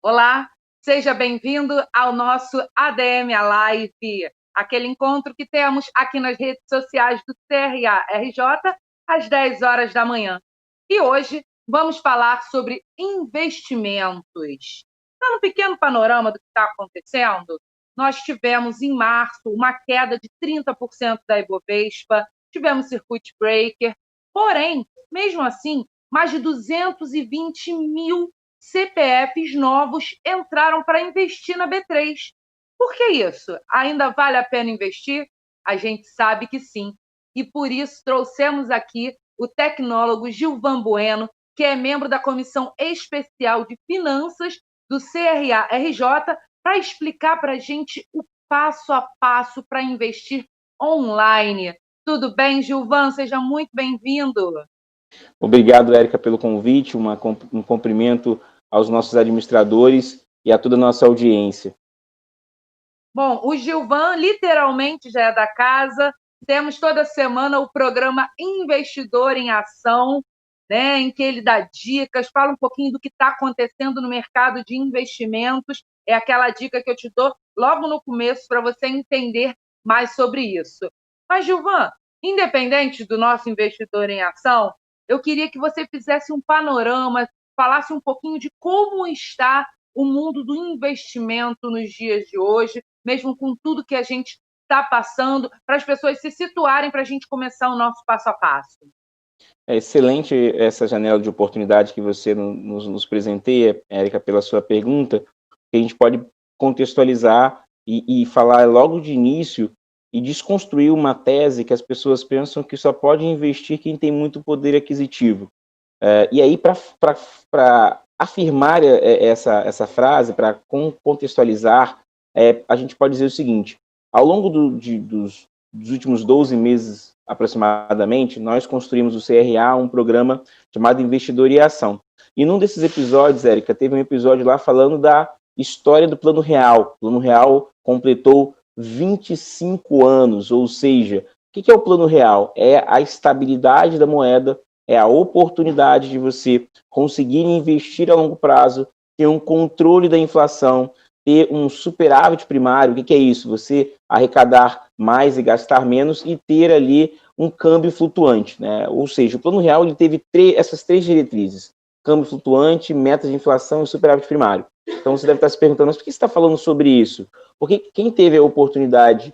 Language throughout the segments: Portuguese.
Olá, seja bem-vindo ao nosso ADM Live, aquele encontro que temos aqui nas redes sociais do CRA-RJ às 10 horas da manhã. E hoje vamos falar sobre investimentos. Dando um pequeno panorama do que está acontecendo, nós tivemos em março uma queda de 30% da Ibovespa, tivemos circuit breaker, porém, mesmo assim, mais de 220 mil CPFs novos entraram para investir na B3. Por que isso? Ainda vale a pena investir? A gente sabe que sim. E por isso trouxemos aqui o tecnólogo Gilvan Bueno, que é membro da Comissão Especial de Finanças do CRA-RJ, para explicar para a gente o passo a passo para investir online. Tudo bem, Gilvan? Seja muito bem-vindo. Obrigado, Érica, pelo convite, um cumprimento aos nossos administradores e a toda a nossa audiência. Bom, o Gilvan literalmente já é da casa. Temos toda semana o programa Investidor em Ação, né, em que ele dá dicas, fala um pouquinho do que está acontecendo no mercado de investimentos. É aquela dica que eu te dou logo no começo para você entender mais sobre isso. Mas, Gilvan, independente do nosso Investidor em Ação, eu queria que você fizesse um panorama, falasse um pouquinho de como está o mundo do investimento nos dias de hoje, mesmo com tudo que a gente está passando, para as pessoas se situarem para a gente começar o nosso passo a passo. É excelente essa janela de oportunidade que você nos presenteia, Érica, pela sua pergunta, que a gente pode contextualizar e falar logo de início e desconstruir uma tese que as pessoas pensam que só pode investir quem tem muito poder aquisitivo. E aí, para afirmar essa frase, para contextualizar, a gente pode dizer o seguinte: ao longo dos últimos 12 meses aproximadamente, nós construímos o CRA, um programa chamado Investidor em Ação. E num desses episódios, Érica, teve um episódio lá falando da história do Plano Real. O Plano Real completou 25 anos, ou seja, o que é o Plano Real? É a estabilidade da moeda, é a oportunidade de você conseguir investir a longo prazo, ter um controle da inflação, ter um superávit primário. O que é isso? Você arrecadar mais e gastar menos e ter ali um câmbio flutuante, né? Ou seja, o Plano Real ele teve essas três diretrizes: câmbio flutuante, metas de inflação e superávit primário. Então você deve estar se perguntando, mas por que você está falando sobre isso? Porque quem teve a oportunidade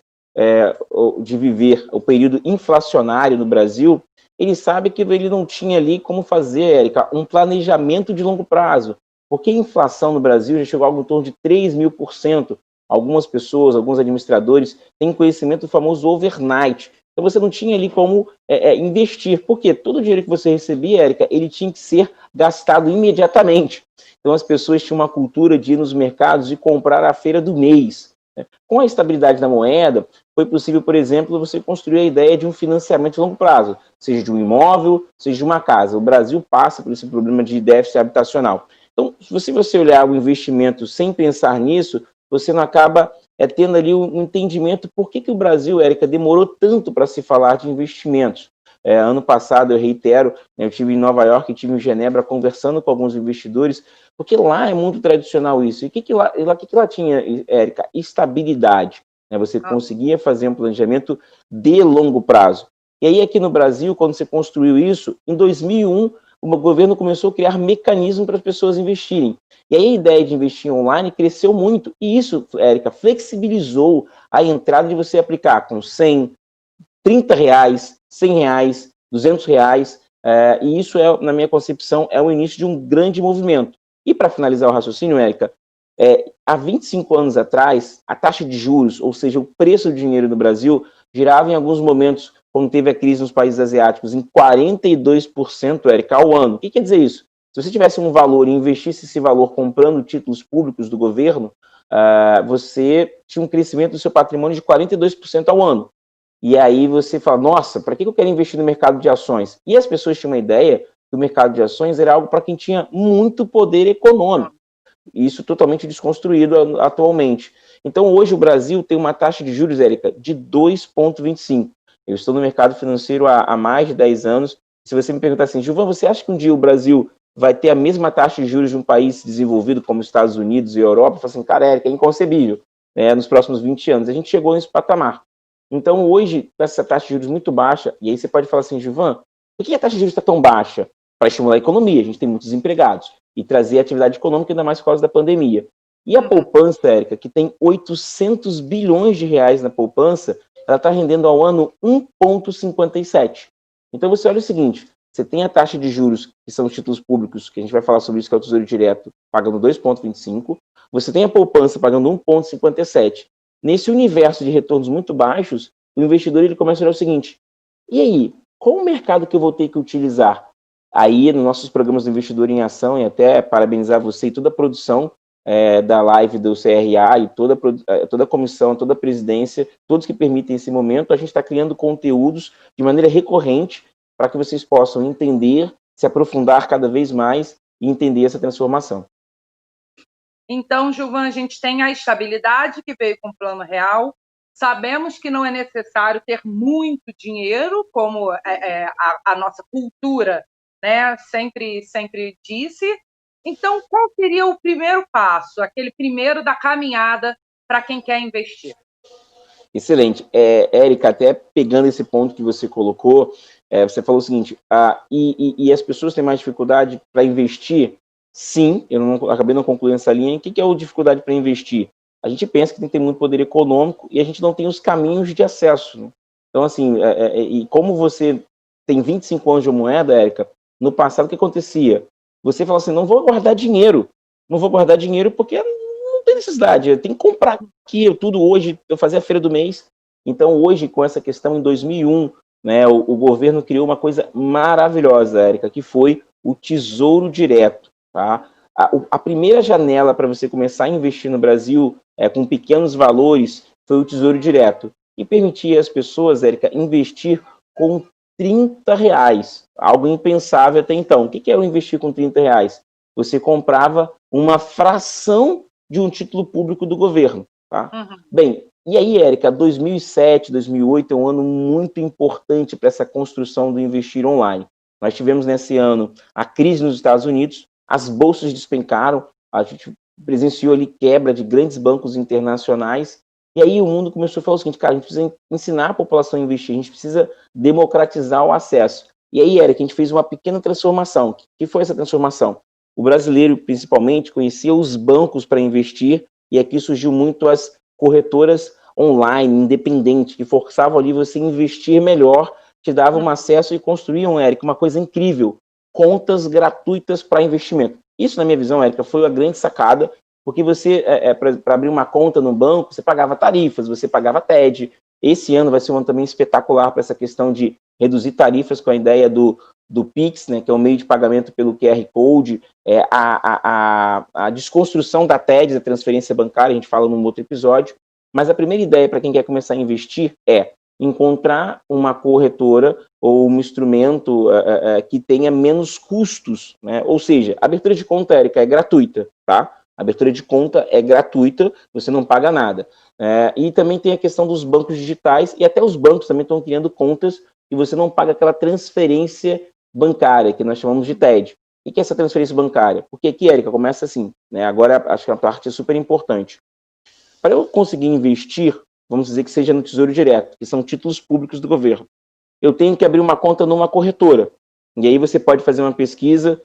de viver o período inflacionário no Brasil, ele sabe que ele não tinha ali como fazer, Érica, um planejamento de longo prazo. Porque a inflação no Brasil já chegou a algo em torno de 3.000%. Algumas pessoas, alguns administradores têm conhecimento do famoso overnight. Então você não tinha ali como investir. Porque todo o dinheiro que você recebia, Érica, ele tinha que ser gastado imediatamente. Então as pessoas tinham uma cultura de ir nos mercados e comprar à feira do mês. Com a estabilidade da moeda, foi possível, por exemplo, você construir a ideia de um financiamento de longo prazo, seja de um imóvel, seja de uma casa. O Brasil passa por esse problema de déficit habitacional. Então, se você olhar o investimento sem pensar nisso, você não acaba tendo ali um entendimento por que o Brasil, Érica, demorou tanto para se falar de investimentos. Ano passado, eu reitero, eu estive em Nova York, estive em Genebra conversando com alguns investidores, porque lá é muito tradicional isso. E o que lá tinha, Érica? Estabilidade. Você conseguia fazer um planejamento de longo prazo. E aí, aqui no Brasil, quando você construiu isso, em 2001, o governo começou a criar mecanismos para as pessoas investirem. E aí a ideia de investir online cresceu muito. E isso, Érica, flexibilizou a entrada de você aplicar com 100, 30 reais, 100 reais, 200 reais. E isso, na minha concepção, é o início de um grande movimento. E para finalizar o raciocínio, Érica, há 25 anos atrás, a taxa de juros, ou seja, o preço do dinheiro no Brasil, girava em alguns momentos, quando teve a crise nos países asiáticos, em 42%, Érica, ao ano. O que quer dizer isso? Se você tivesse um valor e investisse esse valor comprando títulos públicos do governo, você tinha um crescimento do seu patrimônio de 42% ao ano. E aí você fala, nossa, para que eu quero investir no mercado de ações? E as pessoas tinham uma ideia que o mercado de ações era algo para quem tinha muito poder econômico. Isso totalmente desconstruído atualmente. Então, hoje o Brasil tem uma taxa de juros, Érica, de 2,25%. Eu estou no mercado financeiro há mais de 10 anos. Se você me perguntar assim, Gilvan, você acha que um dia o Brasil vai ter a mesma taxa de juros de um país desenvolvido como os Estados Unidos e Europa? Fala assim, cara, Érica, é inconcebível, né, nos próximos 20 anos. A gente chegou nesse patamar. Então, hoje, com essa taxa de juros muito baixa, e aí você pode falar assim, Gilvan, por que a taxa de juros está tão baixa? Para estimular a economia, a gente tem muitos empregados, e trazer atividade econômica, ainda mais por causa da pandemia. E a poupança, Érica, que tem 800 bilhões de reais na poupança, ela está rendendo ao ano 1,57. Então, você olha o seguinte, você tem a taxa de juros, que são os títulos públicos, que a gente vai falar sobre isso, que é o Tesouro Direto, pagando 2,25. Você tem a poupança pagando 1,57. Nesse universo de retornos muito baixos, o investidor ele começa a olhar o seguinte, e aí, qual o mercado que eu vou ter que utilizar? Aí, nos nossos programas do Investidor em Ação, e até parabenizar você e toda a produção da live do CRA e toda a comissão, toda a presidência, todos que permitem esse momento, a gente está criando conteúdos de maneira recorrente para que vocês possam entender, se aprofundar cada vez mais e entender essa transformação. Então, Gilvan, a gente tem a estabilidade que veio com o Plano Real, sabemos que não é necessário ter muito dinheiro, como a nossa cultura, né, sempre disse. Então, qual seria o primeiro passo, aquele primeiro da caminhada para quem quer investir? Excelente. Érica, até pegando esse ponto que você colocou, você falou o seguinte, e as pessoas têm mais dificuldade para investir? Sim, acabei não concluindo essa linha. O que é a dificuldade para investir? A gente pensa que tem que ter muito poder econômico e a gente não tem os caminhos de acesso, né? Então, assim, e como você tem 25 anos de moeda, Érica, no passado o que acontecia? Você fala assim, não vou guardar dinheiro porque não tem necessidade, eu tenho que comprar aqui, tudo hoje, eu fazia a feira do mês. Então, hoje, com essa questão, em 2001, né, o governo criou uma coisa maravilhosa, Érica, que foi o Tesouro Direto. Tá? A primeira janela para você começar a investir no Brasil com pequenos valores foi o Tesouro Direto, e permitia às pessoas, Érica, investir com R$30, algo impensável até então. O que é o investir com R$30? Você comprava uma fração de um título público do governo. Tá? Uhum. Bem, e aí, Érica, 2007, 2008 é um ano muito importante para essa construção do investir online. Nós tivemos nesse ano a crise nos Estados Unidos, as bolsas despencaram, a gente presenciou ali quebra de grandes bancos internacionais, e aí o mundo começou a falar o seguinte, cara, a gente precisa ensinar a população a investir, a gente precisa democratizar o acesso. E aí, Érica, a gente fez uma pequena transformação. O que foi essa transformação? O brasileiro, principalmente, conhecia os bancos para investir, e aqui surgiu muito as corretoras online, independentes, que forçavam ali você investir melhor, te davam um acesso e construíam, Érica, uma coisa incrível, contas gratuitas para investimento. Isso, na minha visão, Érica, foi a grande sacada, porque você, para abrir uma conta no banco, você pagava tarifas, você pagava TED. Esse ano vai ser um ano também espetacular para essa questão de reduzir tarifas com a ideia do Pix, né, que é um meio de pagamento pelo QR Code, a desconstrução da TED, da transferência bancária, a gente fala num outro episódio, mas a primeira ideia para quem quer começar a investir é encontrar uma corretora ou um instrumento que tenha menos custos, né? Ou seja, a abertura de conta, Érica, é gratuita, tá? A abertura de conta é gratuita, você não paga nada. E também tem a questão dos bancos digitais, e até os bancos também estão criando contas e você não paga aquela transferência bancária, que nós chamamos de TED. O que é essa transferência bancária? Porque aqui, Érica, começa assim, né? Agora acho que a parte é super importante. Para eu conseguir investir, vamos dizer que seja no Tesouro Direto, que são títulos públicos do governo, eu tenho que abrir uma conta numa corretora. E aí você pode fazer uma pesquisa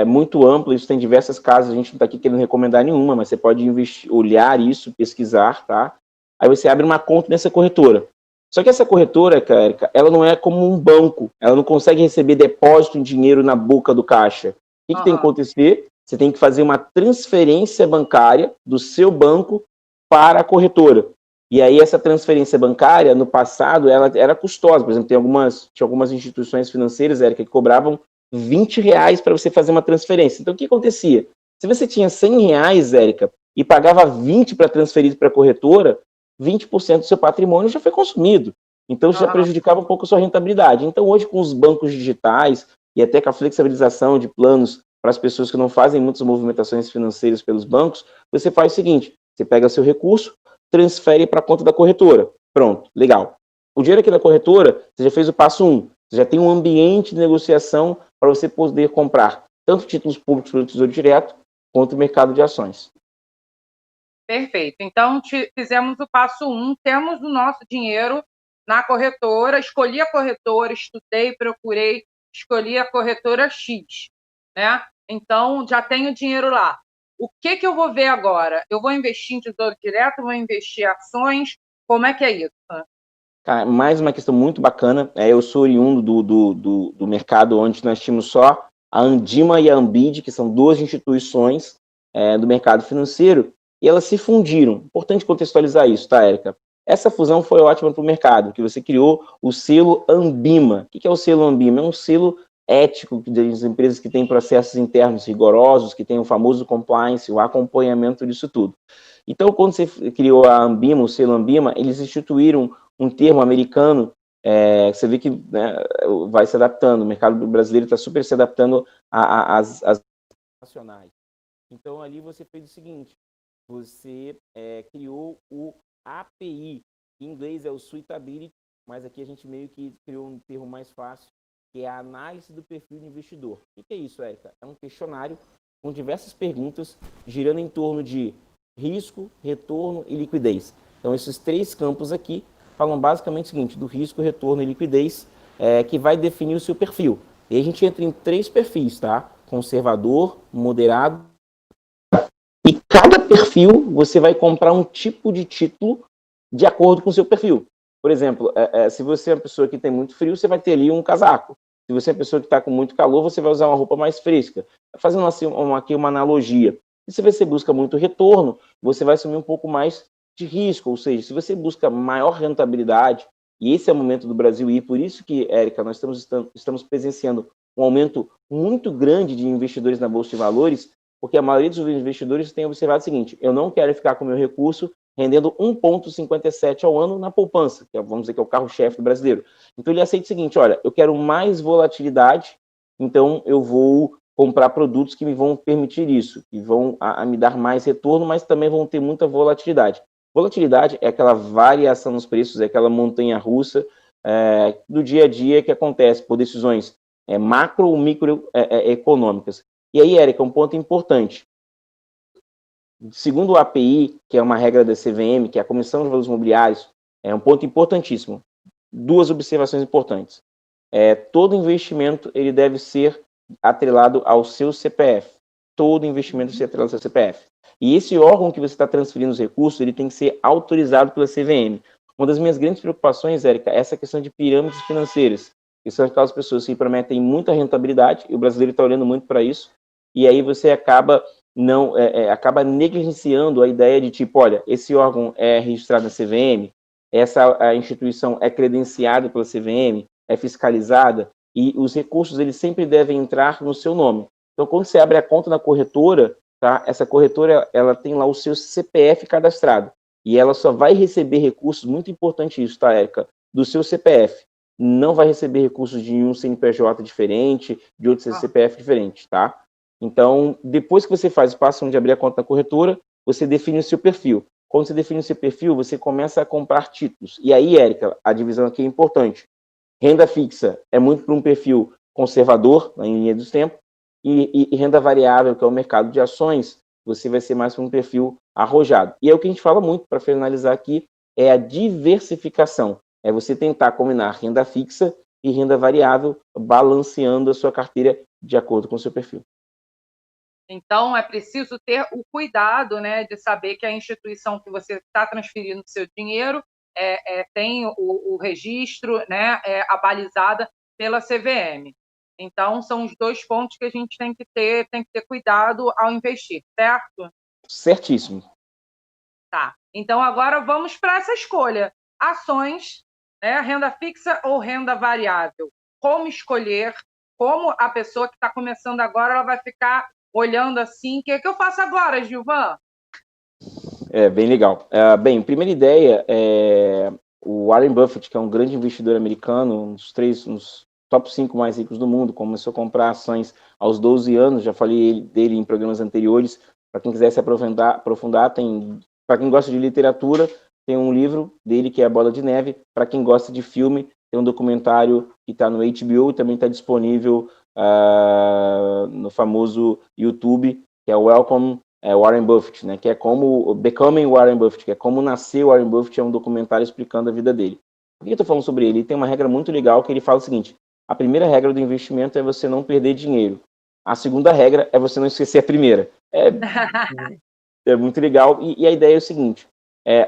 muito ampla, isso tem diversas casas, a gente não está aqui querendo recomendar nenhuma, mas você pode olhar isso, pesquisar, tá? Aí você abre uma conta nessa corretora. Só que essa corretora, Érica, ela não é como um banco, ela não consegue receber depósito em dinheiro na boca do caixa. O que tem que acontecer? Você tem que fazer uma transferência bancária do seu banco para a corretora. E aí essa transferência bancária, no passado, ela era custosa. Por exemplo, tinha algumas instituições financeiras, Érica, que cobravam R$20 para você fazer uma transferência. Então, o que acontecia? Se você tinha R$100, Érica, e pagava 20 para transferir para a corretora, 20% do seu patrimônio já foi consumido. Então, isso já prejudicava um pouco a sua rentabilidade. Então, hoje, com os bancos digitais e até com a flexibilização de planos para as pessoas que não fazem muitas movimentações financeiras pelos bancos, você faz o seguinte, você pega seu recurso, transfere para a conta da corretora. Pronto, legal. O dinheiro aqui da corretora, você já fez o passo 1. Você já tem um ambiente de negociação para você poder comprar. tanto títulos públicos pelo Tesouro Direto, quanto o mercado de ações. Perfeito. Então, fizemos o passo 1, temos o nosso dinheiro na corretora, escolhi a corretora, estudei, procurei, escolhi a corretora X, né? Então, já tenho dinheiro lá. O que eu vou ver agora? Eu vou investir em Tesouro Direto, vou investir em ações? Como é que é isso? Cara, mais uma questão muito bacana. Eu sou oriundo do mercado onde nós tínhamos só a Andima e a Ambid, que são duas instituições do mercado financeiro, e elas se fundiram. Importante contextualizar isso, tá, Érica? Essa fusão foi ótima para o mercado, que você criou o selo Ambima. O que é o selo Ambima? É um selo ético das empresas que têm processos internos rigorosos, que têm o famoso compliance, o acompanhamento disso tudo. Então, quando você criou a Ambima, o selo Ambima, eles instituíram um termo americano, você vê que, né, vai se adaptando, o mercado brasileiro está super se adaptando às nacionais. Então, ali você fez o seguinte, você criou o API, em inglês é o Suitability, mas aqui a gente meio que criou um termo mais fácil, que é a análise do perfil do investidor. O que é isso, Érica? É um questionário com diversas perguntas girando em torno de risco, retorno e liquidez. Então, esses três campos aqui falam basicamente o seguinte, do risco, retorno e liquidez, que vai definir o seu perfil. E a gente entra em 3 perfis, tá? Conservador, moderado. E cada perfil você vai comprar um tipo de título de acordo com o seu perfil. Por exemplo, se você é uma pessoa que tem muito frio, você vai ter ali um casaco. Se você é uma pessoa que está com muito calor, você vai usar uma roupa mais fresca. Fazendo assim, aqui uma analogia. E se você busca muito retorno, você vai assumir um pouco mais de risco, ou seja, se você busca maior rentabilidade, e esse é o momento do Brasil, e por isso que, Érica, nós estamos presenciando um aumento muito grande de investidores na Bolsa de Valores, porque a maioria dos investidores tem observado o seguinte, eu não quero ficar com o meu recurso rendendo 1,57 ao ano na poupança, que vamos dizer que é o carro-chefe do brasileiro. Então ele aceita o seguinte, olha, eu quero mais volatilidade, então eu vou comprar produtos que me vão permitir isso, que vão me dar mais retorno, mas também vão ter muita volatilidade. Volatilidade é aquela variação nos preços, é aquela montanha-russa do dia a dia que acontece por decisões macro ou microeconômicas. E aí, Érica, um ponto importante. Segundo o API, que é uma regra da CVM, que é a Comissão de Valores Imobiliários, é um ponto importantíssimo. 2 observações importantes. Todo investimento ele deve ser atrelado ao seu CPF. Todo investimento deve ser atrelado ao seu CPF. E esse órgão que você está transferindo os recursos, ele tem que ser autorizado pela CVM. Uma das minhas grandes preocupações, Érica, é essa questão de pirâmides financeiras, que são aquelas pessoas que prometem muita rentabilidade, e o brasileiro está olhando muito para isso, e aí você acaba negligenciando a ideia de tipo, olha, esse órgão é registrado na CVM, essa instituição é credenciada pela CVM, é fiscalizada, e os recursos eles sempre devem entrar no seu nome. Então, quando você abre a conta na corretora, tá? Essa corretora ela tem lá o seu CPF cadastrado e ela só vai receber recursos, muito importante isso, tá, Érica, do seu CPF. Não vai receber recursos de um CNPJ diferente, de outro CPF diferente, tá? Então, depois que você faz o passo de abrir a conta na corretora, você define o seu perfil. Quando você define o seu perfil, você começa a comprar títulos. E aí, Érica, a divisão aqui é importante. Renda fixa é muito para um perfil conservador, na linha dos tempos, e renda variável, que é o mercado de ações, você vai ser mais para um perfil arrojado. E é o que a gente fala muito, para finalizar aqui, é a diversificação. É você tentar combinar renda fixa e renda variável, balanceando a sua carteira de acordo com o seu perfil. Então, é preciso ter o cuidado, né, de saber que a instituição que você está transferindo o seu dinheiro tem o registro, né, abalizada pela CVM. Então, são os 2 pontos que a gente tem que ter cuidado ao investir, certo? Certíssimo. Tá. Então, agora vamos para essa escolha. Ações, né, renda fixa ou renda variável. Como escolher? Como a pessoa que está começando agora ela vai ficar olhando assim? O que eu faço agora, Gilvan? Bem legal. Bem, primeira ideia é o Warren Buffett, que é um grande investidor americano, um dos top 5 mais ricos do mundo, começou a comprar ações aos 12 anos, já falei dele em programas anteriores, para quem quiser se aprofundar, para quem gosta de literatura, tem um livro dele que é A Bola de Neve, para quem gosta de filme, tem um documentário que está no HBO e também está disponível no famoso YouTube, que é o Welcome Warren Buffett, né? Que é como Becoming Warren Buffett, que é como nascer Warren Buffett, é um documentário explicando a vida dele. Por que eu estou falando sobre ele? Ele tem uma regra muito legal que ele fala o seguinte: a primeira regra do investimento é você não perder dinheiro. A segunda regra é você não esquecer a primeira. É muito legal. E a ideia é o seguinte: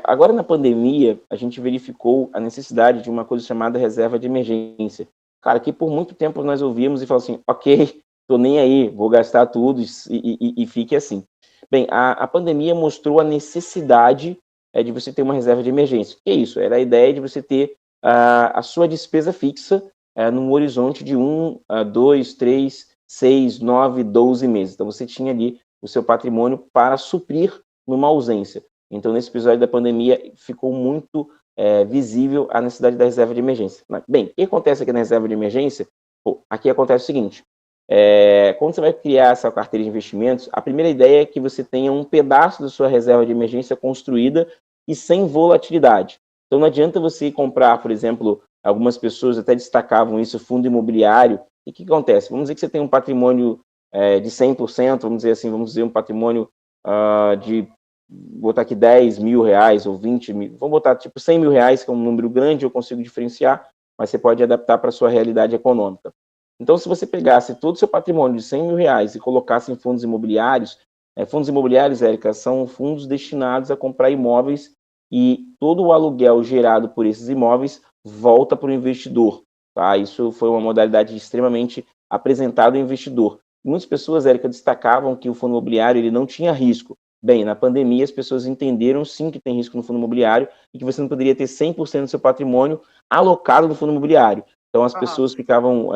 agora na pandemia, a gente verificou a necessidade de uma coisa chamada reserva de emergência. Cara, que por muito tempo nós ouvíamos e falamos assim: ok, tô nem aí, vou gastar tudo e fique assim. Bem, a pandemia mostrou a necessidade de você ter uma reserva de emergência. O que é isso? Era a ideia de você ter a sua despesa fixa num horizonte de 1, 2, 3, 6, 9, 12 meses. Então, você tinha ali o seu patrimônio para suprir numa ausência. Então, nesse episódio da pandemia, ficou muito visível a necessidade da reserva de emergência. Bem, o que acontece aqui na reserva de emergência? Aqui acontece o seguinte: quando você vai criar essa carteira de investimentos, a primeira ideia é que você tenha um pedaço da sua reserva de emergência construída e sem volatilidade. Então, não adianta você comprar, por exemplo, algumas pessoas até destacavam isso, fundo imobiliário. E o que acontece? Vamos dizer que você tem um patrimônio de 100%, vamos dizer um patrimônio vou botar aqui 10 mil reais ou 20 mil, vamos botar tipo 100 mil reais, que é um número grande, eu consigo diferenciar, mas você pode adaptar para a sua realidade econômica. Então, se você pegasse todo o seu patrimônio de 100 mil reais e colocasse em fundos imobiliários, Érica, são fundos destinados a comprar imóveis e todo o aluguel gerado por esses imóveis volta para o investidor. Tá? Isso foi uma modalidade extremamente apresentada ao investidor. Muitas pessoas, Érica, destacavam que o fundo imobiliário ele não tinha risco. Bem, na pandemia as pessoas entenderam sim que tem risco no fundo imobiliário e que você não poderia ter 100% do seu patrimônio alocado no fundo imobiliário. Então as pessoas ficavam,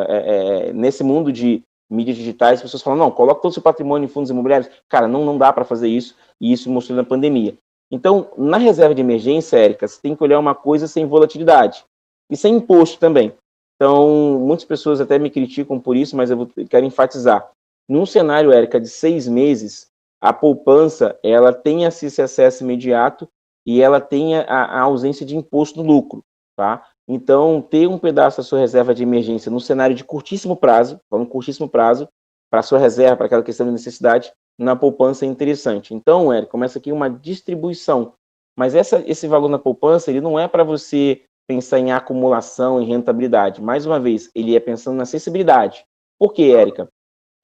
nesse mundo de mídias digitais, as pessoas falam, não, coloca todo o seu patrimônio em fundos imobiliários. Cara, não dá para fazer isso, e isso mostrou na pandemia. Então, na reserva de emergência, Érica, você tem que olhar uma coisa sem volatilidade e sem imposto também. Então, muitas pessoas até me criticam por isso, mas eu quero enfatizar. Num cenário, Érica, de 6 meses, a poupança, ela tem esse acesso imediato e ela tem a ausência de imposto no lucro, tá? Então, ter um pedaço da sua reserva de emergência num cenário de curtíssimo prazo, para a sua reserva, para aquela questão de necessidade, na poupança é interessante. Então, Érica, começa aqui uma distribuição, mas esse valor na poupança, ele não é para você pensar em acumulação, em rentabilidade. Mais uma vez, ele é pensando na acessibilidade. Por quê, Érica?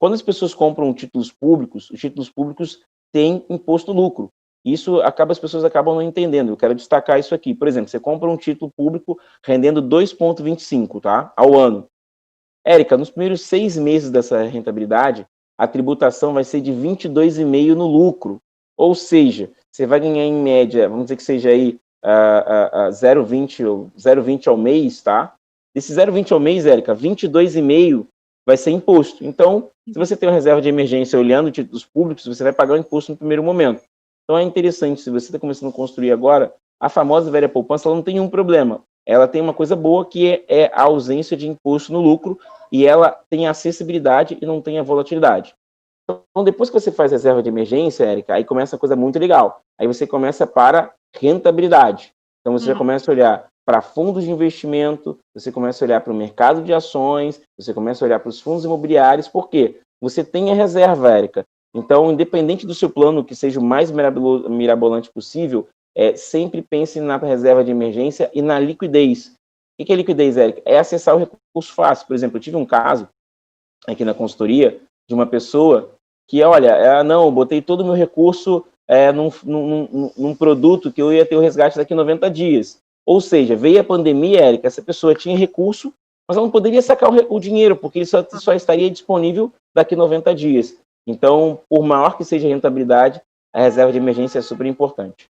Quando as pessoas compram títulos públicos, os títulos públicos têm imposto lucro. Isso as pessoas acabam não entendendo. Eu quero destacar isso aqui. Por exemplo, você compra um título público rendendo 2,25, tá? Ao ano. Érica, nos primeiros 6 meses dessa rentabilidade, a tributação vai ser de 22,5% no lucro. Ou seja, você vai ganhar em média, vamos dizer que seja aí 0,20 ao mês, tá? Desse 0,20 ao mês, Érica, 22,5% vai ser imposto. Então, se você tem uma reserva de emergência olhando títulos públicos, você vai pagar o imposto no primeiro momento. Então, é interessante, se você está começando a construir agora, a famosa velha poupança, ela não tem um problema. Ela tem uma coisa boa, que é a ausência de imposto no lucro, e ela tem acessibilidade e não tem a volatilidade. Então, depois que você faz reserva de emergência, Érica, aí começa uma coisa muito legal. Aí você começa para rentabilidade. Então, você já começa a olhar para fundos de investimento, você começa a olhar para o mercado de ações, você começa a olhar para os fundos imobiliários, por quê? Você tem a reserva, Érica. Então, independente do seu plano que seja o mais mirabolante possível, sempre pense na reserva de emergência e na liquidez. O que é liquidez, Érica? É acessar o recurso fácil. Por exemplo, eu tive um caso aqui na consultoria de uma pessoa que, olha, não, eu botei todo o meu recurso num produto que eu ia ter o resgate daqui a 90 dias. Ou seja, veio a pandemia, Érica, essa pessoa tinha recurso, mas ela não poderia sacar o dinheiro, porque ele só estaria disponível daqui a 90 dias. Então, por maior que seja a rentabilidade, a reserva de emergência é super importante.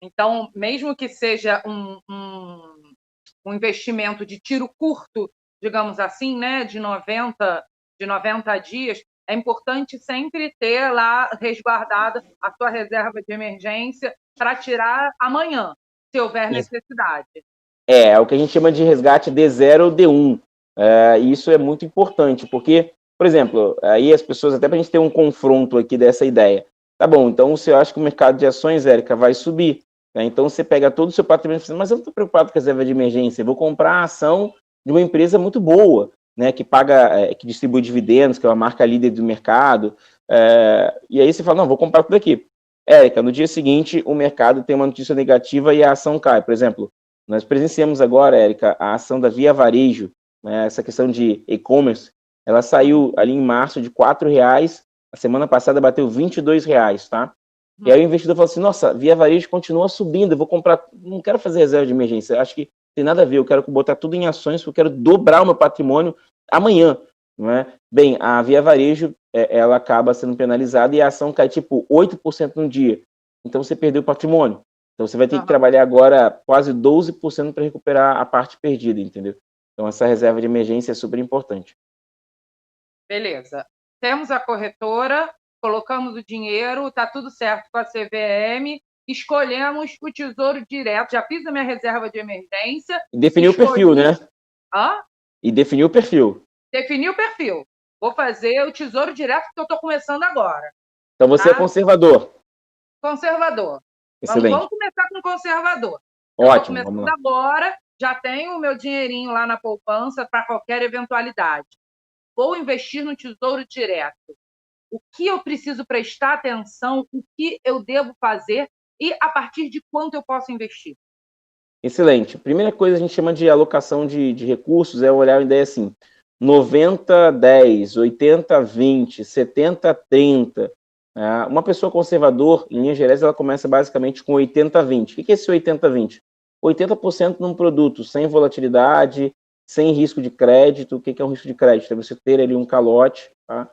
Então, mesmo que seja um investimento de tiro curto, digamos assim, né, de 90 dias, é importante sempre ter lá resguardada a sua reserva de emergência para tirar amanhã, se houver necessidade. É o que a gente chama de resgate D0 ou D1. Isso é muito importante, porque, por exemplo, aí as pessoas, até para a gente ter um confronto aqui dessa ideia, tá bom, então você acha que o mercado de ações, Érica, vai subir, né? Então você pega todo o seu patrimônio e fala, mas eu não estou preocupado com a reserva de emergência, eu vou comprar a ação de uma empresa muito boa. né, que paga, que distribui dividendos, que é uma marca líder do mercado, e aí você fala, não, vou comprar tudo aqui. Érica, no dia seguinte, o mercado tem uma notícia negativa e a ação cai. Por exemplo, nós presenciamos agora, Érica, a ação da Via Varejo, né, essa questão de e-commerce, ela saiu ali em março de R$4, a semana passada bateu R$22, tá? E aí o investidor falou assim, nossa, Via Varejo continua subindo, eu vou comprar, não quero fazer reserva de emergência, acho que tem nada a ver, eu quero botar tudo em ações, porque eu quero dobrar o meu patrimônio amanhã, não é? Bem, a Via Varejo, ela acaba sendo penalizada e a ação cai tipo 8% no dia, então você perdeu o patrimônio, então você vai ter que trabalhar agora quase 12% para recuperar a parte perdida, entendeu? Então essa reserva de emergência é super importante. Beleza. Temos a corretora, colocamos o dinheiro, está tudo certo com a CVM, escolhemos o Tesouro Direto, já fiz a minha reserva de emergência. E definiu o perfil, né? Hã? E definiu o perfil. Defini o perfil. Vou fazer o Tesouro Direto que eu estou começando agora. Então você é conservador. Conservador. Excelente. Vamos começar com conservador. Ótimo, eu estou começando agora, já tenho o meu dinheirinho lá na poupança para qualquer eventualidade. Vou investir no Tesouro Direto. O que eu preciso prestar atenção, o que eu devo fazer e a partir de quanto eu posso investir? Excelente. Primeira coisa a gente chama de alocação de recursos, é olhar a ideia assim, 90-10, 80-20, 70-30. Uma pessoa conservador, em linhas gerais, ela começa basicamente com 80-20. O que é esse 80-20? 80% num produto sem volatilidade, sem risco de crédito. O que é um risco de crédito? É você ter ali um calote, tá?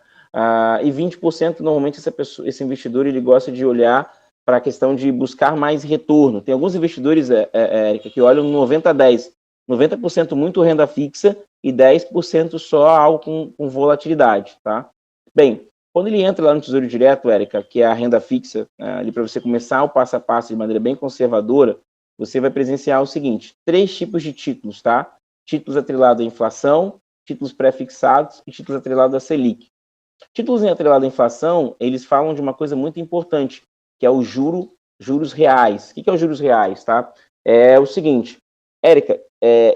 E 20% normalmente esse investidor ele gosta de olhar para a questão de buscar mais retorno. Tem alguns investidores, Érica, que olham 90-10. 90% muito renda fixa e 10% só algo com volatilidade, tá? Bem, quando ele entra lá no Tesouro Direto, Érica, que é a renda fixa, ali para você começar o passo a passo de maneira bem conservadora, você vai presenciar o seguinte, 3 tipos de títulos, tá? Títulos atrelados à inflação, títulos pré-fixados e títulos atrelados à Selic. Títulos atrelados à inflação, eles falam de uma coisa muito importante, que é o juros reais. O que é os juros reais, tá? É o seguinte, Érica,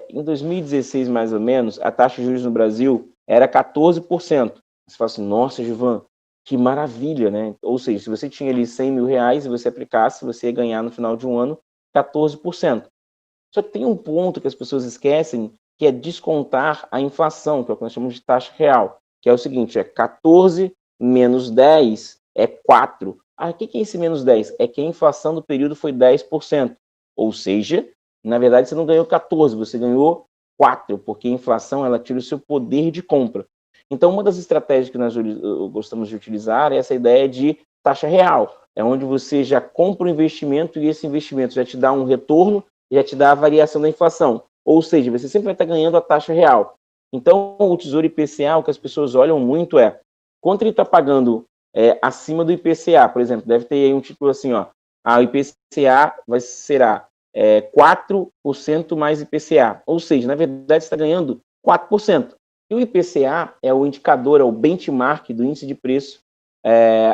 em 2016, mais ou menos, a taxa de juros no Brasil era 14%. Você fala assim, nossa, Gilvan, que maravilha, né? Ou seja, se você tinha ali 100 mil reais e você aplicasse, você ia ganhar no final de um ano 14%. Só que tem um ponto que as pessoas esquecem, que é descontar a inflação, que é o que nós chamamos de taxa real, que é o seguinte, 14 menos 10 é 4. O que é esse menos 10? É que a inflação do período foi 10%. Ou seja, na verdade, você não ganhou 14, você ganhou 4, porque a inflação ela tira o seu poder de compra. Então, uma das estratégias que nós gostamos de utilizar é essa ideia de taxa real. É onde você já compra o investimento e esse investimento já te dá um retorno, já te dá a variação da inflação. Ou seja, você sempre vai estar ganhando a taxa real. Então, o Tesouro IPCA, o que as pessoas olham muito é quanto ele está pagando acima do IPCA, por exemplo, deve ter aí um título assim, ó, o IPCA será 4% mais IPCA, ou seja, na verdade você está ganhando 4%. E o IPCA é o indicador, é o benchmark do índice de preço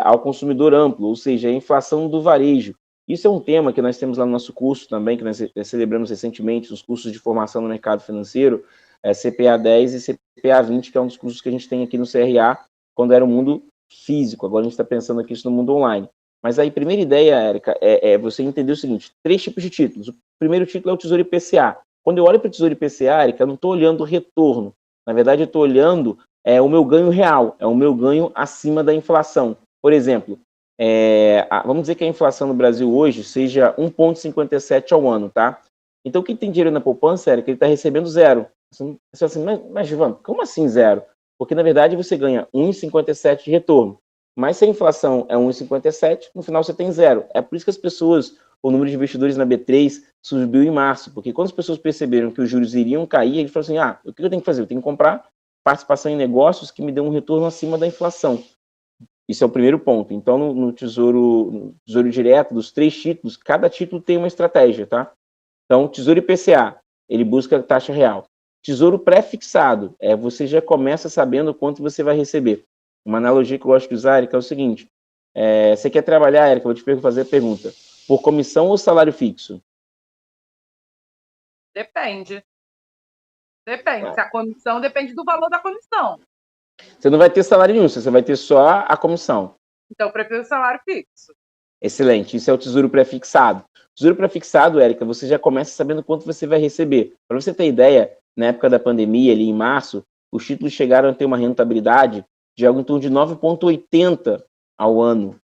ao consumidor amplo, ou seja, a inflação do varejo. Isso é um tema que nós temos lá no nosso curso também, que nós celebramos recentemente, os cursos de formação no mercado financeiro, CPA 10 e CPA 20, que é um dos cursos que a gente tem aqui no CRA, quando era o mundo físico, agora a gente está pensando aqui isso no mundo online. Mas aí, a primeira ideia, Érica, é você entender o seguinte, 3 tipos de títulos. O primeiro título é o Tesouro IPCA. Quando eu olho para o Tesouro IPCA, Érica, eu não estou olhando o retorno. Na verdade, eu estou olhando o meu ganho real, é o meu ganho acima da inflação. Por exemplo, vamos dizer que a inflação no Brasil hoje seja 1,57 ao ano, tá? Então, quem tem dinheiro na poupança, Érica, ele está recebendo zero. Você fala assim, mas Givan, como assim zero? Porque, na verdade, você ganha 1,57 de retorno. Mas se a inflação é 1,57, no final você tem zero. É por isso que as pessoas, o número de investidores na B3 subiu em março, porque quando as pessoas perceberam que os juros iriam cair, eles falaram assim, o que eu tenho que fazer? Eu tenho que comprar participação em negócios que me dêem um retorno acima da inflação. Isso é o primeiro ponto. Então, no tesouro Direto, dos 3 títulos, cada título tem uma estratégia, tá? Então, Tesouro IPCA, ele busca taxa real. Tesouro pré-fixado, você já começa sabendo quanto você vai receber. Uma analogia que eu gosto de usar, Erika, é o seguinte, você quer trabalhar, Erika, vou te fazer a pergunta, por comissão ou salário fixo? Depende. Depende. Se a comissão depende do valor da comissão. Você não vai ter salário nenhum, você vai ter só a comissão. Então, eu prefiro o salário fixo. Excelente. Isso é o tesouro pré-fixado. Tesouro pré-fixado, Érica, você já começa sabendo quanto você vai receber. Para você ter ideia, na época da pandemia, ali em março, os títulos chegaram a ter uma rentabilidade de algo em torno de 9,80 ao ano.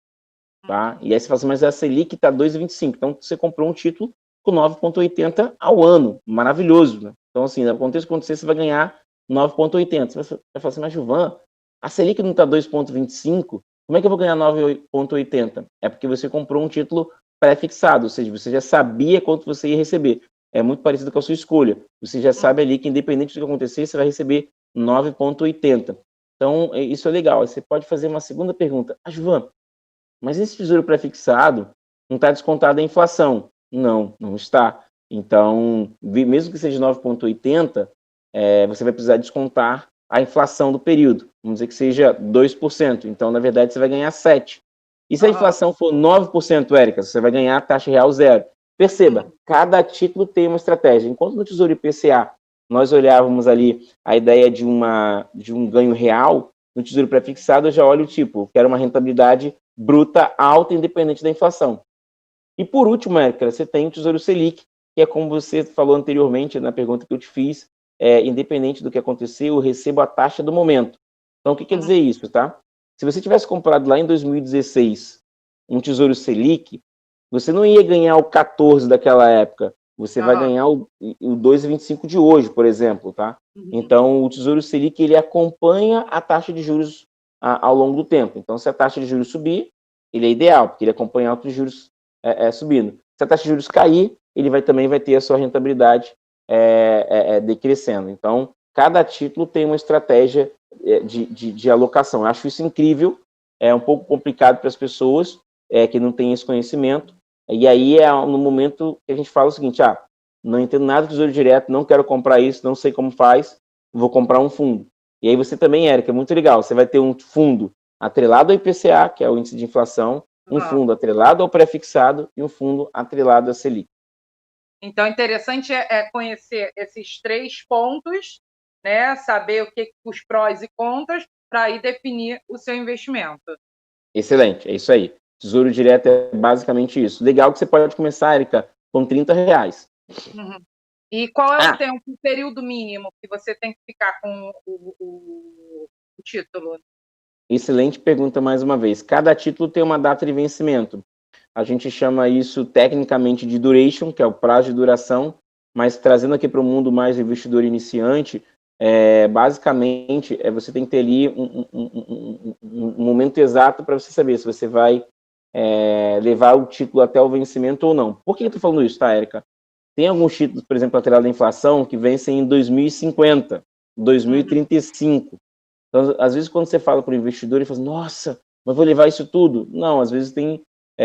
Tá? E aí você fala assim, mas a Selic está 2,25. Então, você comprou um título com 9,80 ao ano. Maravilhoso, né? Então, assim, aconteça o que acontecer, você vai ganhar 9,80. Você vai falar assim, mas Gilvan, a Selic não está 2,25? Como é que eu vou ganhar 9,80? É porque você comprou um título pré-fixado, ou seja, você já sabia quanto você ia receber. É muito parecido com a sua escolha. Você já sabe ali que, independente do que acontecer, você vai receber 9,80. Então, isso é legal. Aí você pode fazer uma segunda pergunta. Gilvan, mas esse tesouro pré-fixado não está descontado a inflação? Não, não está. Então, mesmo que seja 9,80, você vai precisar descontar a inflação do período. Vamos dizer que seja 2%. Então, na verdade, você vai ganhar 7%. E se a inflação for 9%, Érica, você vai ganhar a taxa real zero. Perceba, cada título tem uma estratégia. Enquanto no Tesouro IPCA nós olhávamos ali a ideia de um ganho real, no Tesouro pré-fixado eu já olho o tipo, quero uma rentabilidade bruta alta, independente da inflação. E por último, Érica, você tem o Tesouro Selic, que é como você falou anteriormente na pergunta que eu te fiz, independente do que acontecer, eu recebo a taxa do momento. Então, o que quer dizer isso, tá? Se você tivesse comprado lá em 2016 um Tesouro Selic, você não ia ganhar o 14 daquela época, você vai ganhar o 2,25 de hoje, por exemplo, tá? Então, o Tesouro Selic, ele acompanha a taxa de juros ao longo do tempo. Então, se a taxa de juros subir, ele é ideal, porque ele acompanha altos juros subindo. Se a taxa de juros cair, ele também vai ter a sua rentabilidade decrescendo. Então, cada título tem uma estratégia de alocação. Eu acho isso incrível, é um pouco complicado para as pessoas que não têm esse conhecimento, e aí no momento que a gente fala o seguinte, não entendo nada de tesouro direto, não quero comprar isso, não sei como faz, vou comprar um fundo. E aí você também, Érica, é muito legal, você vai ter um fundo atrelado ao IPCA, que é o índice de inflação, um fundo atrelado ao pré-fixado e um fundo atrelado à Selic. Então, interessante conhecer esses 3 pontos, né? Saber o que os prós e contras, para aí definir o seu investimento. Excelente, é isso aí. Tesouro direto é basicamente isso. Legal que você pode começar, Érica, com R$30. E qual é o tempo, o período mínimo que você tem que ficar com o título? Excelente pergunta mais uma vez. Cada título tem uma data de vencimento. A gente chama isso tecnicamente de duration, que é o prazo de duração, mas trazendo aqui para o mundo mais investidor iniciante, basicamente você tem que ter ali um momento exato para você saber se você vai levar o título até o vencimento ou não. Por que eu estou falando isso, tá, Érica? Tem alguns títulos, por exemplo, atrelado à inflação, que vencem em 2050, 2035. Então, às vezes, quando você fala para o investidor, ele fala, nossa, mas vou levar isso tudo? Não, às vezes tem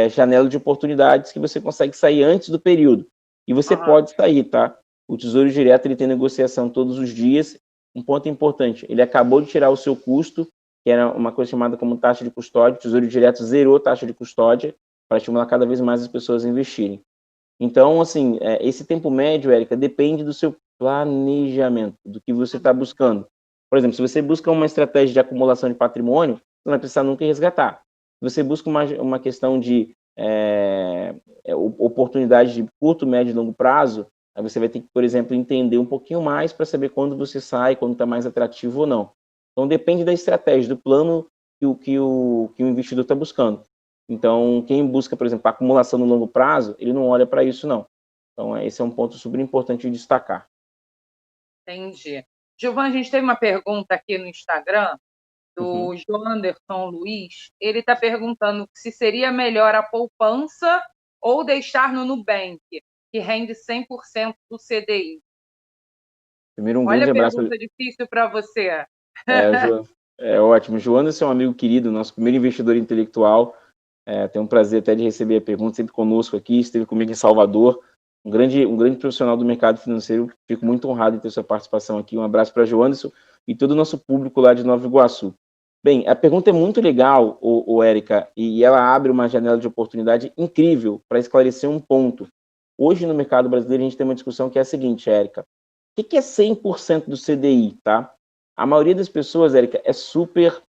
janela de oportunidades que você consegue sair antes do período. E você pode sair, tá? O Tesouro Direto, ele tem negociação todos os dias. Um ponto importante, ele acabou de tirar o seu custo, que era uma coisa chamada como taxa de custódia. O Tesouro Direto zerou a taxa de custódia para estimular cada vez mais as pessoas a investirem. Então, assim, esse tempo médio, Érica, depende do seu planejamento, do que você está buscando. Por exemplo, se você busca uma estratégia de acumulação de patrimônio, você não vai precisar nunca resgatar. Se você busca uma questão de oportunidade de curto, médio e longo prazo, aí você vai ter que, por exemplo, entender um pouquinho mais para saber quando você sai, quando está mais atrativo ou não. Então, depende da estratégia, do plano que o investidor está buscando. Então, quem busca, por exemplo, a acumulação no longo prazo, ele não olha para isso, não. Então, esse é um ponto super importante de destacar. Entendi. Gilvan, a gente teve uma pergunta aqui no Instagram, do Joanderson Luiz. Ele está perguntando se seria melhor a poupança ou deixar no Nubank, que rende 100% do CDI. Primeiro, Olha a grande pergunta difícil para você. Ótimo. Joanderson é um amigo querido, nosso primeiro investidor intelectual. Tenho um prazer até de receber a pergunta, sempre conosco aqui, esteve comigo em Salvador, um grande profissional do mercado financeiro. Fico muito honrado em ter sua participação aqui. Um abraço para Joanderson e todo o nosso público lá de Nova Iguaçu. Bem, a pergunta é muito legal, Érica, e ela abre uma janela de oportunidade incrível para esclarecer um ponto. Hoje, no mercado brasileiro, a gente tem uma discussão que é a seguinte, Érica: que é 100% do CDI, tá? A maioria das pessoas, Érica, é super...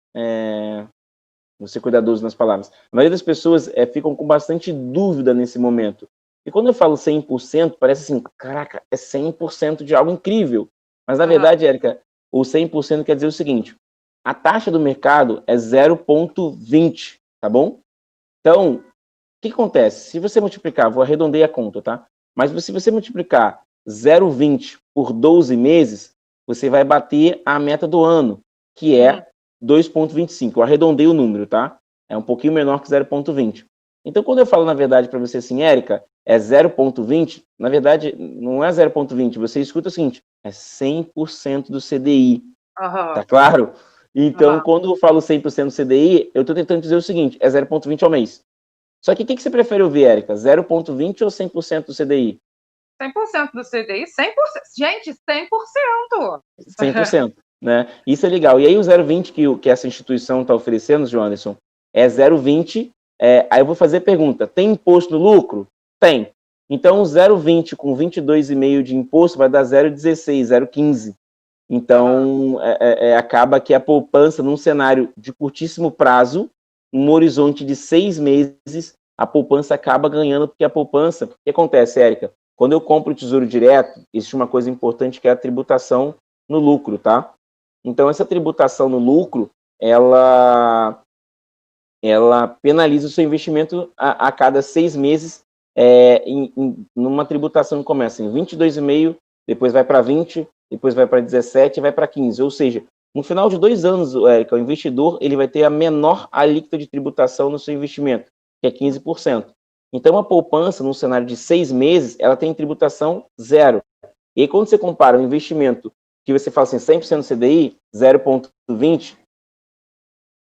vou ser cuidadoso nas palavras. A maioria das pessoas ficam com bastante dúvida nesse momento. E quando eu falo 100%, parece assim, caraca, é 100% de algo incrível. Mas, na verdade, Érica, o 100% quer dizer o seguinte, a taxa do mercado é 0,20, tá bom? Então, o que acontece? Se você multiplicar, vou arredondar a conta, tá? Mas se você multiplicar 0,20 por 12 meses, você vai bater a meta do ano, que é 2,25. Eu arredondei o número, tá? É um pouquinho menor que 0,20. Então, quando eu falo, na verdade, para você assim, Érica, é 0,20, na verdade, não é 0,20. Você escuta o seguinte, é 100% do CDI. Tá claro? Então, quando eu falo 100% do CDI, eu estou tentando dizer o seguinte, é 0,20 ao mês. Só que o que você prefere ouvir, Érica? 0,20 ou 100% do CDI? 100% do CDI? 100%. Gente, 100%. 100%, né? Isso é legal. E aí o 0,20 que essa instituição está oferecendo, João Anderson, é 0,20. Aí eu vou fazer a pergunta, tem imposto no lucro? Tem. Então, o 0,20 com 22,5 de imposto vai dar 0,16, 0,15. Então, acaba que a poupança, num cenário de curtíssimo prazo, um horizonte de 6 meses, a poupança acaba ganhando, porque a poupança... O que acontece, Érica? Quando eu compro o Tesouro Direto, existe uma coisa importante que é a tributação no lucro, tá? Então, essa tributação no lucro, ela penaliza o seu investimento a cada 6 meses, numa tributação que começa em 22,5, depois vai para 20, depois vai para 17 e vai para 15. Ou seja, no final de 2 anos, Érica, o investidor ele vai ter a menor alíquota de tributação no seu investimento, que é 15%. Então, a poupança, num cenário de 6 meses, ela tem tributação zero. E aí, quando você compara o investimento que você fala assim, 100% CDI, 0,20,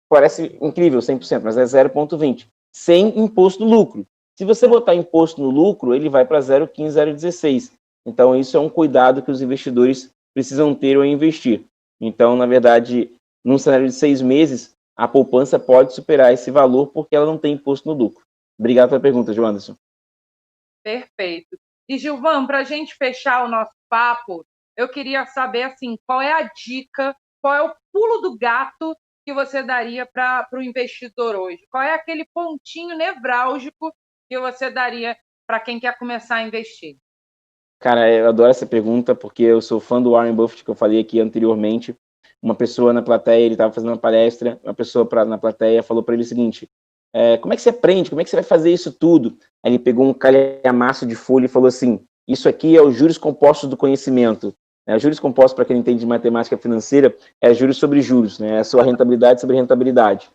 parece incrível, 100%, mas é 0,20, sem imposto no lucro. Se você botar imposto no lucro, ele vai para 0,15, 0,16. Então, isso é um cuidado que os investidores precisam ter ao investir. Então, na verdade, num cenário de 6 meses, a poupança pode superar esse valor porque ela não tem imposto no lucro. Obrigado pela pergunta, João Anderson. Perfeito. E, Gilvan, para a gente fechar o nosso papo, eu queria saber, assim, qual é a dica, qual é o pulo do gato que você daria para o investidor hoje? Qual é aquele pontinho nevrálgico que você daria para quem quer começar a investir? Cara, eu adoro essa pergunta porque eu sou fã do Warren Buffett, que eu falei aqui anteriormente. Uma pessoa na plateia, ele estava fazendo uma palestra, uma pessoa na plateia falou para ele o seguinte, como é que você aprende? Como é que você vai fazer isso tudo? Aí ele pegou um calhamaço de folha e falou assim, isso aqui é os juros compostos do conhecimento. Juros compostos, para quem entende de matemática financeira, é juros sobre juros, né? É a sua rentabilidade sobre rentabilidade.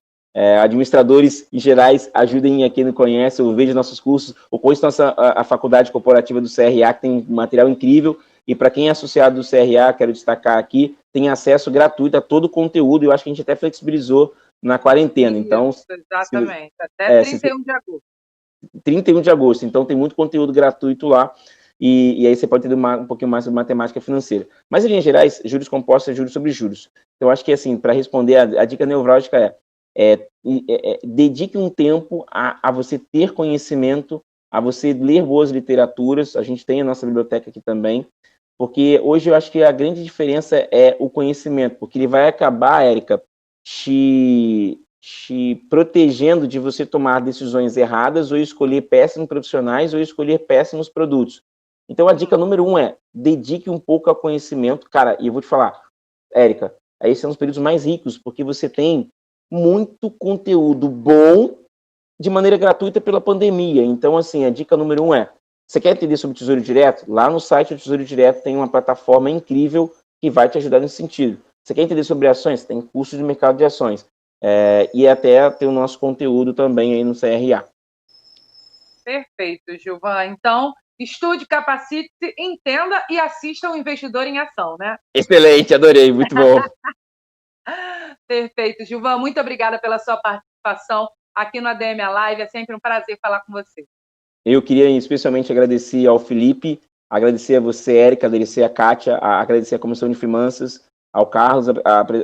Administradores em gerais, ajudem a quem não conhece, ou veja nossos cursos, ou conheça a faculdade corporativa do CRA, que tem material incrível, e para quem é associado do CRA, quero destacar aqui, tem acesso gratuito a todo o conteúdo, eu acho que a gente até flexibilizou na quarentena. Isso, então, exatamente, até 31 de agosto. 31 de agosto, então tem muito conteúdo gratuito lá, e aí você pode ter um pouquinho mais sobre matemática financeira. Mas, em linhas gerais, juros compostos é juros sobre juros. Então, acho que, assim, para responder, a dica nevrálgica dedique um tempo a você ter conhecimento, a você ler boas literaturas. A gente tem a nossa biblioteca aqui também, porque hoje eu acho que a grande diferença é o conhecimento, porque ele vai acabar, Érica, te protegendo de você tomar decisões erradas ou escolher péssimos profissionais ou escolher péssimos produtos. Então, a dica número 1 é dedique um pouco ao conhecimento. Cara, e eu vou te falar, Érica, esses são os períodos mais ricos, porque você tem muito conteúdo bom de maneira gratuita pela pandemia. Então, assim, a dica número 1 é, você quer entender sobre Tesouro Direto? Lá no site do Tesouro Direto tem uma plataforma incrível que vai te ajudar nesse sentido. Você quer entender sobre ações? Tem curso de mercado de ações. E até tem o nosso conteúdo também aí no CRA. Perfeito, Gilvan. Então, estude, capacite-se, entenda e assista o Investidor em Ação, né? Excelente, adorei, muito bom. Perfeito, Gilvan. Muito obrigada pela sua participação aqui no ADM Live. É sempre um prazer falar com você. Eu queria especialmente agradecer ao Felipe, agradecer a você, Érica, agradecer a Kátia, agradecer a Comissão de Finanças, ao Carlos,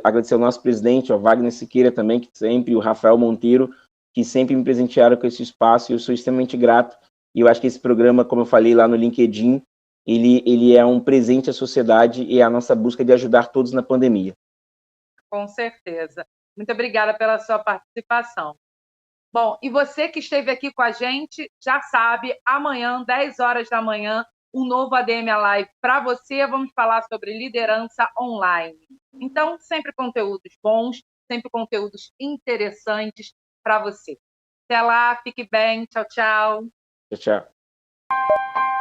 agradecer ao nosso presidente, ao Wagner Siqueira também, que sempre, o Rafael Monteiro, que sempre me presentearam com esse espaço, e eu sou extremamente grato. E eu acho que esse programa, como eu falei lá no LinkedIn, ele é um presente à sociedade e à nossa busca de ajudar todos na pandemia. Com certeza. Muito obrigada pela sua participação. Bom, e você que esteve aqui com a gente, já sabe, amanhã, 10 horas da manhã, um novo ADM Live para você. Vamos falar sobre liderança online. Então, sempre conteúdos bons, sempre conteúdos interessantes para você. Até lá, fique bem. Tchau, tchau. Tchau, tchau.